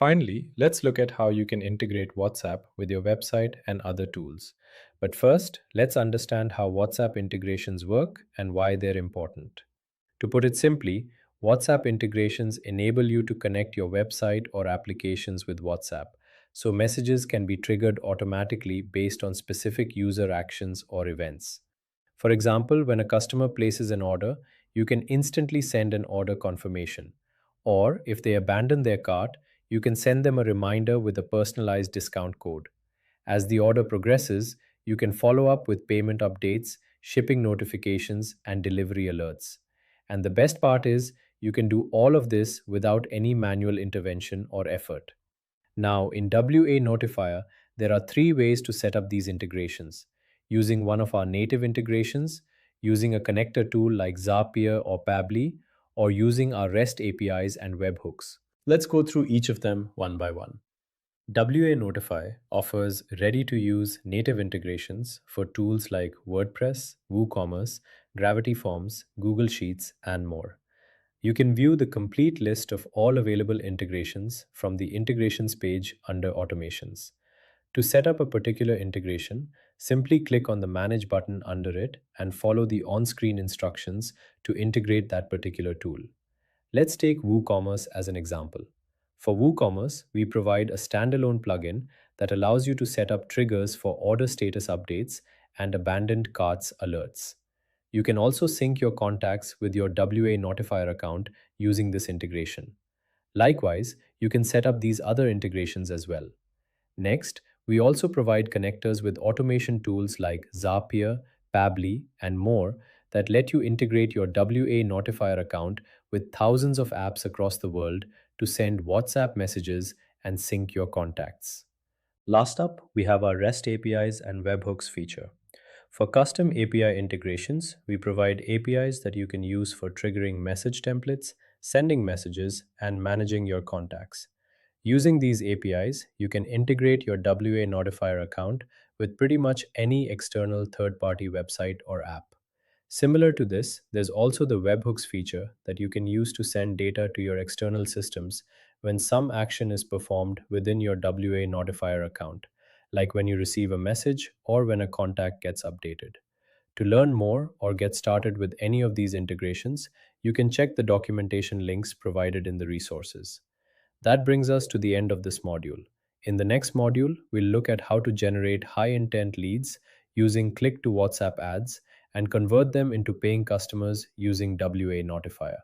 Finally, let's look at how you can integrate WhatsApp with your website and other tools. But first, let's understand how WhatsApp integrations work and why they're important. To put it simply, WhatsApp integrations enable you to connect your website or applications with WhatsApp, so messages can be triggered automatically based on specific user actions or events. For example, when a customer places an order, you can instantly send an order confirmation. Or if they abandon their cart, you can send them a reminder with a personalized discount code. As the order progresses, you can follow up with payment updates, shipping notifications, and delivery alerts. And the best part is, you can do all of this without any manual intervention or effort. Now, in WANotifier, there are three ways to set up these integrations: using one of our native integrations, using a connector tool like Zapier or Pabbly, or using our REST APIs and webhooks. Let's go through each of them one by one. WANotify offers ready to use native integrations for tools like WordPress, WooCommerce, Gravity Forms, Google Sheets, and more. You can view the complete list of all available integrations from the integrations page under automations. To set up a particular integration, simply click on the Manage button under it and follow the on screen instructions to integrate that particular tool. Let's take WooCommerce as an example. For WooCommerce, we provide a standalone plugin that allows you to set up triggers for order status updates and abandoned carts alerts. You can also sync your contacts with your WANotifier account using this integration. Likewise, you can set up these other integrations as well. Next, we also provide connectors with automation tools like Zapier, Pabbly, and more that let you integrate your WANotifier account with thousands of apps across the world to send WhatsApp messages and sync your contacts. Last up, we have our REST APIs and webhooks feature. For custom API integrations, we provide APIs that you can use for triggering message templates, sending messages, and managing your contacts. Using these APIs, you can integrate your WANotifier account with pretty much any external third-party website or app. Similar to this, there's also the webhooks feature that you can use to send data to your external systems when some action is performed within your WANotifier account, like when you receive a message or when a contact gets updated. To learn more or get started with any of these integrations, you can check the documentation links provided in the resources. That brings us to the end of this module. In the next module, we'll look at how to generate high intent leads using click to WhatsApp ads and convert them into paying customers using WANotifier.